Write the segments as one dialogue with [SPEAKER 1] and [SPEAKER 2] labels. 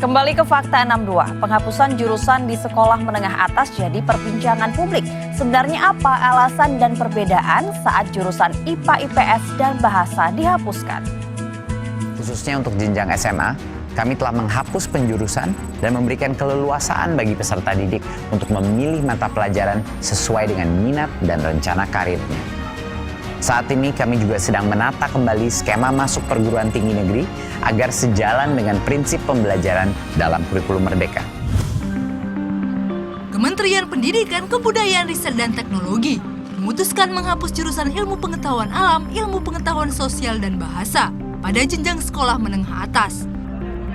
[SPEAKER 1] Kembali ke Fakta 62, penghapusan jurusan di sekolah menengah atas jadi perbincangan publik. Sebenarnya apa alasan dan perbedaan saat jurusan IPA, IPS, dan Bahasa dihapuskan?
[SPEAKER 2] Khususnya untuk jenjang SMA, kami telah menghapus penjurusan dan memberikan keleluasaan bagi peserta didik untuk memilih mata pelajaran sesuai dengan minat dan rencana karirnya. Saat ini kami juga sedang menata kembali skema masuk perguruan tinggi negeri agar sejalan dengan prinsip pembelajaran dalam kurikulum Merdeka.
[SPEAKER 3] Kementerian Pendidikan, Kebudayaan, Riset, dan Teknologi memutuskan menghapus jurusan Ilmu Pengetahuan Alam, Ilmu Pengetahuan Sosial, dan Bahasa pada jenjang sekolah menengah atas.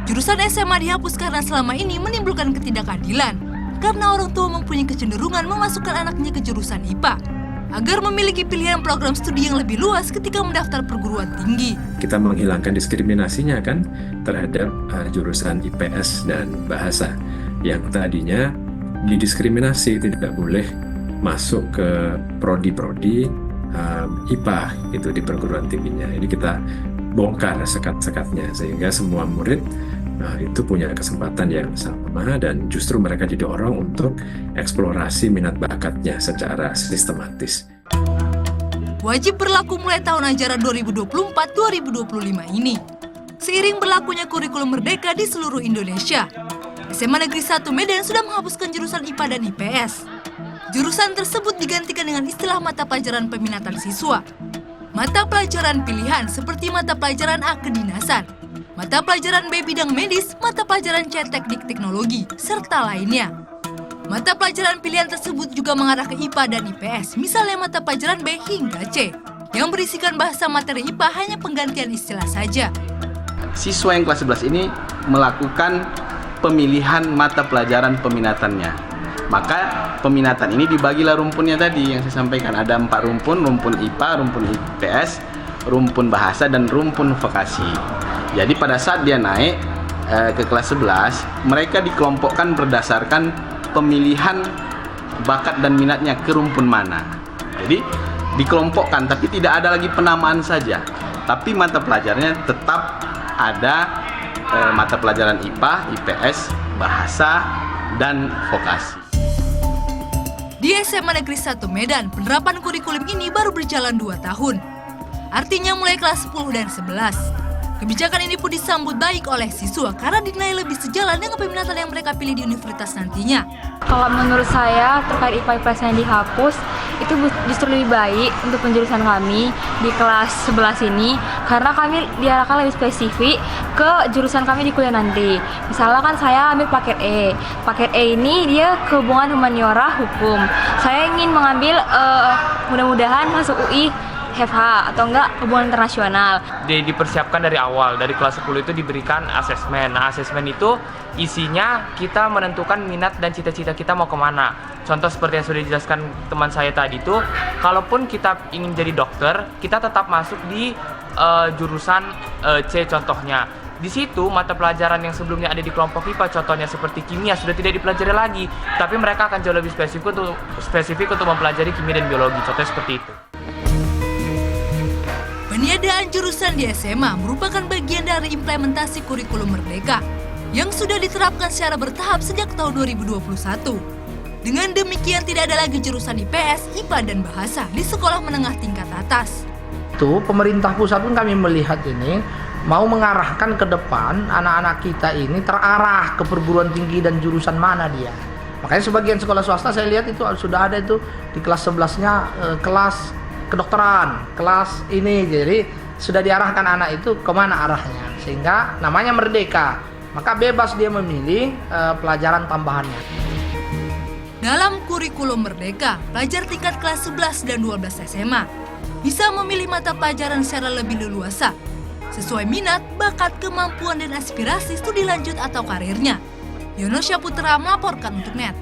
[SPEAKER 3] Jurusan SMA dihapus karena selama ini menimbulkan ketidakadilan karena orang tua mempunyai kecenderungan memasukkan anaknya ke jurusan IPA agar memiliki pilihan program studi yang lebih luas ketika mendaftar perguruan tinggi.
[SPEAKER 4] Kita menghilangkan diskriminasinya kan terhadap jurusan IPS dan Bahasa yang tadinya didiskriminasi, tidak boleh masuk ke prodi-prodi IPA itu di perguruan tingginya. Ini kita bongkar sekat-sekatnya sehingga semua murid itu punya kesempatan yang sama dan justru mereka didorong untuk eksplorasi minat bakatnya secara sistematis.
[SPEAKER 3] Wajib berlaku mulai tahun ajaran 2024-2025 ini. Seiring berlakunya kurikulum Merdeka di seluruh Indonesia, SMA Negeri 1 Medan sudah menghapuskan jurusan IPA dan IPS. Jurusan tersebut digantikan dengan istilah mata pelajaran peminatan siswa. Mata pelajaran pilihan seperti mata pelajaran A kedinasan, mata pelajaran B bidang medis, mata pelajaran C teknik teknologi, serta lainnya. Mata pelajaran pilihan tersebut juga mengarah ke IPA dan IPS, misalnya mata pelajaran B hingga C, yang berisikan bahasa materi IPA hanya penggantian istilah saja.
[SPEAKER 5] Siswa yang kelas 11 ini melakukan pemilihan mata pelajaran peminatannya. Maka peminatan ini dibagilah rumpunnya tadi yang saya sampaikan. Ada 4 rumpun, rumpun IPA, rumpun IPS, rumpun bahasa, dan rumpun vokasi. Jadi pada saat dia naik ke kelas 11, mereka dikelompokkan berdasarkan pemilihan bakat dan minatnya ke rumpun mana. Jadi dikelompokkan, tapi tidak ada lagi penamaan saja. Tapi mata pelajarannya tetap ada mata pelajaran IPA, IPS, bahasa, dan vokasi.
[SPEAKER 3] Di SMA Negeri 1 Medan, penerapan kurikulum ini baru berjalan 2 tahun. Artinya mulai kelas 10 dan 11. Kebijakan ini pun disambut baik oleh siswa karena dinilai lebih sejalan dengan peminatan yang mereka pilih di universitas nantinya.
[SPEAKER 6] Kalau menurut saya terkait IPA IPS yang dihapus itu justru lebih baik untuk penjurusan kami di kelas 11 ini karena kami diarahkan lebih spesifik ke jurusan kami di kuliah nanti. Misalnya kan saya ambil paket E. Paket E ini dia kehubungan humaniora hukum. Saya ingin mengambil mudah-mudahan masuk UI FH atau enggak hubungan internasional.
[SPEAKER 7] Dipersiapkan dari awal, dari kelas 10 itu diberikan asesmen. Nah, asesmen itu isinya kita menentukan minat dan cita-cita kita mau kemana. Contoh seperti yang sudah dijelaskan teman saya tadi itu, kalaupun kita ingin jadi dokter, kita tetap masuk di jurusan C contohnya. Di situ mata pelajaran yang sebelumnya ada di kelompok IPA contohnya seperti kimia sudah tidak dipelajari lagi, tapi mereka akan jauh lebih spesifik untuk mempelajari kimia dan biologi. Contohnya seperti itu.
[SPEAKER 3] Peniadaan jurusan di SMA merupakan bagian dari implementasi kurikulum Merdeka yang sudah diterapkan secara bertahap sejak tahun 2021. Dengan demikian tidak ada lagi jurusan IPS, IPA, dan Bahasa di sekolah menengah tingkat atas.
[SPEAKER 8] Itu pemerintah pusat pun kami melihat ini mau mengarahkan ke depan anak-anak kita ini terarah ke perguruan tinggi dan jurusan mana dia. Makanya sebagian sekolah swasta saya lihat itu sudah ada itu di kelas 11-nya kelas kedokteran, kelas ini, jadi sudah diarahkan anak itu kemana arahnya, sehingga namanya merdeka, maka bebas dia memilih pelajaran tambahannya.
[SPEAKER 3] Dalam kurikulum Merdeka, pelajar tingkat kelas 11 dan 12 SMA bisa memilih mata pelajaran secara lebih leluasa, sesuai minat, bakat, kemampuan, dan aspirasi studi lanjut atau karirnya. Yono Syaputra melaporkan untuk NET.